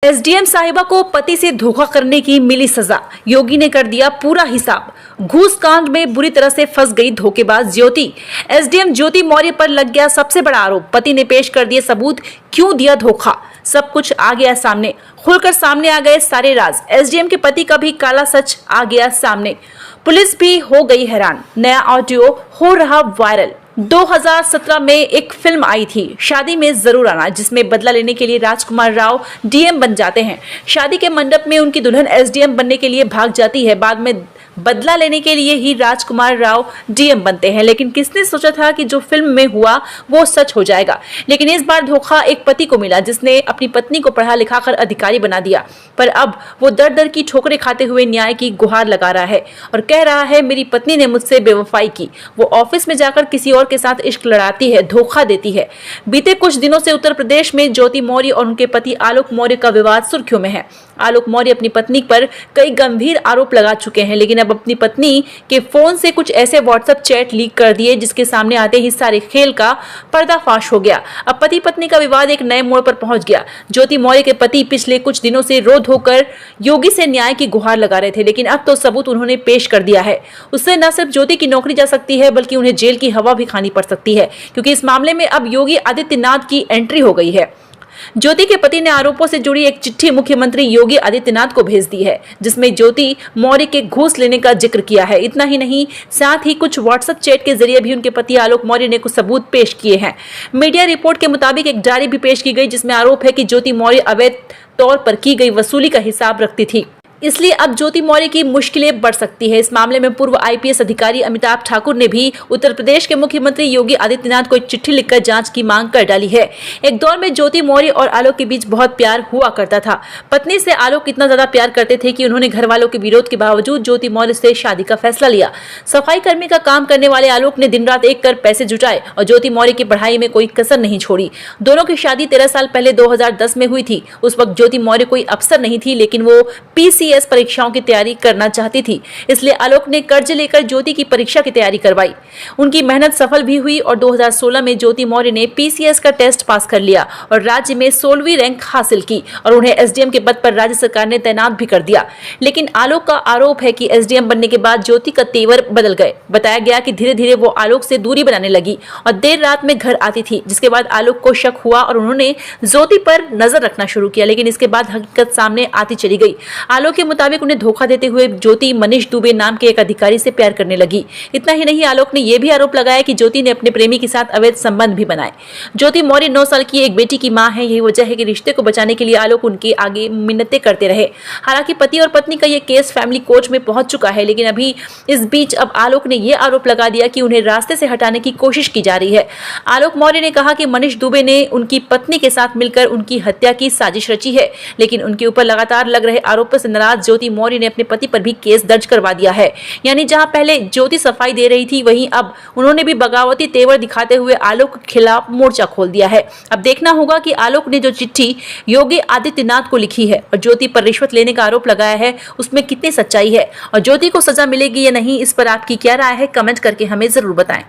SDM साहिबा को पति से धोखा करने की मिली सजा। योगी ने कर दिया पूरा हिसाब। घूस कांड में बुरी तरह से फंस गई धोखेबाज ज्योति। एसडीएम ज्योति मौर्य पर लग गया सबसे बड़ा आरोप। पति ने पेश कर दिए सबूत, क्यों दिया धोखा, सब कुछ आ गया सामने। खुलकर सामने आ गए सारे राज। एसडीएम के पति का भी काला सच आ गया सामने। पुलिस भी हो गई हैरान। नया ऑडियो हो रहा वायरल। 2017 में एक फिल्म आई थी, शादी में जरूर आना, जिसमें बदला लेने के लिए राजकुमार राव डीएम बन जाते हैं। शादी के मंडप में उनकी दुल्हन एसडीएम बनने के लिए भाग जाती है। बाद में बदला लेने के लिए ही राजकुमार राव डीएम बनते हैं। लेकिन किसने सोचा था कि जो फिल्म में हुआ वो सच हो जाएगा। लेकिन इस बार धोखा एक पति को मिला, जिसने अपनी पत्नी को पढ़ा लिखा कर अधिकारी बना दिया। पर अब वो दर दर की ठोकरें खाते हुए न्याय की गुहार लगा रहा है और कह रहा है, मेरी पत्नी ने मुझसे बेवफाई की। वो ऑफिस में जाकर किसी और के साथ इश्क लड़ाती है, धोखा देती है। बीते कुछ दिनों से उत्तर प्रदेश में ज्योति मौर्य और उनके पति आलोक मौर्य का विवाद सुर्खियों में है। आलोक मौर्य अपनी पत्नी पर कई गंभीर आरोप लगा चुके हैं, लेकिन अब अपनी पत्नी के फोन से कुछ ऐसे व्हाट्सएप चैट लीक कर दिए, जिसके सामने आते ही सारे खेल का पर्दाफाश हो गया। अब पति पत्नी का विवाद एक नए मोड़ पर पहुंच गया। ज्योति मौर्य के पति पिछले कुछ दिनों से रो धोकर योगी से न्याय की गुहार लगा रहे थे, लेकिन अब तो सबूत उन्होंने पेश कर दिया है। उससे न सिर्फ ज्योति की नौकरी जा सकती है, बल्कि उन्हें जेल की हवा भी खानी पड़ सकती है, क्योंकि इस मामले में अब योगी आदित्यनाथ की एंट्री हो गई है। ज्योति के पति ने आरोपों से जुड़ी एक चिट्ठी मुख्यमंत्री योगी आदित्यनाथ को भेज दी है, जिसमें ज्योति मौर्य के घूस लेने का जिक्र किया है। इतना ही नहीं, साथ ही कुछ व्हाट्सएप चैट के जरिए भी उनके पति आलोक मौर्य ने कुछ सबूत पेश किए हैं। मीडिया रिपोर्ट के मुताबिक एक डायरी भी पेश की गई, जिसमें आरोप है कि ज्योति मौर्य अवैध तौर पर की गई वसूली का हिसाब रखती थी। इसलिए अब ज्योति मौर्य की मुश्किलें बढ़ सकती है। इस मामले में पूर्व आईपीएस अधिकारी अमिताभ ठाकुर ने भी उत्तर प्रदेश के मुख्यमंत्री योगी आदित्यनाथ को एक चिट्ठी लिखकर जांच की मांग कर डाली है। एक दौर में ज्योति मौर्य और आलोक के बीच बहुत प्यार हुआ करता था। पत्नी से आलोक इतना ज्यादा प्यार करते थे कि उन्होंने घर वालों के विरोध के बावजूद ज्योति मौर्य से शादी का फैसला लिया। सफाई कर्मी का काम करने वाले आलोक ने दिन रात एक कर पैसे जुटाए और ज्योति मौर्य की पढ़ाई में कोई कसर नहीं छोड़ी। दोनों की शादी 13 साल पहले 2010 में हुई थी। उस वक्त ज्योति मौर्य कोई अफसर नहीं थी, लेकिन वो पीसीएस परीक्षाओं की तैयारी करना चाहती थी। इसलिए आलोक ने कर्ज लेकर ज्योति की परीक्षा की तैयारी करवाई। उनकी मेहनत सफल भी हुई और 2016 में ज्योति मौर्य ने पीसीएस का टेस्ट पास कर लिया और राज्य में 16वीं रैंक हासिल की और उन्हें एसडीएम के पद पर राज्य सरकार ने तैनात भी कर दिया। लेकिन आलोक का आरोप है कि एसडीएम बनने के बाद ज्योति का तेवर बदल गए। बताया गया कि धीरे धीरे वो आलोक से दूरी बनाने लगी और देर रात में घर आती थी, जिसके बाद आलोक को शक हुआ और उन्होंने ज्योति पर नजर रखना शुरू किया। लेकिन इसके बाद हकीकत सामने आती चली गई। आलोक के मुताबिक उन्हें धोखा देते हुए ज्योति मनीष दुबे नाम के एक अधिकारी से प्यार करने लगी। इतना ही नहीं, आलोक ने यह भी आरोप लगाया कि ज्योति ने अपने प्रेमी के साथ अवैध संबंध भी बनाए। ज्योति मौर्य 9 साल की एक बेटी की मां है। यही वजह है कि रिश्ते को बचाने के लिए आलोक उनके आगे मिन्नतें करते रहे। हालांकि पति और पत्नी का यह केस फैमिली कोर्ट में पहुंच चुका है, लेकिन अभी इस बीच अब आलोक ने यह आरोप लगा दिया कि उन्हें रास्ते से हटाने की कोशिश की जा रही है। आलोक मौर्य ने कहा कि मनीष दुबे ने उनकी पत्नी के साथ मिलकर उनकी हत्या की साजिश रची है। लेकिन उनके ऊपर लगातार लग रहे आरोपों से नाराज ज्योति मौर्य ने अपने पति पर भी केस दर्ज करवा दिया है। यानी जहां पहले ज्योति सफाई दे रही थी, वहीं अब उन्होंने भी बगावती तेवर दिखाते हुए आलोक के खिलाफ मोर्चा खोल दिया है। अब देखना होगा कि आलोक ने जो चिट्ठी योगी आदित्यनाथ को लिखी है और ज्योति पर रिश्वत लेने का आरोप लगाया है, उसमें कितनी सच्चाई है और ज्योति को सजा मिलेगी या नहीं, इस पर आपकी क्या राय है, कमेंट करके हमें जरूर बताएं।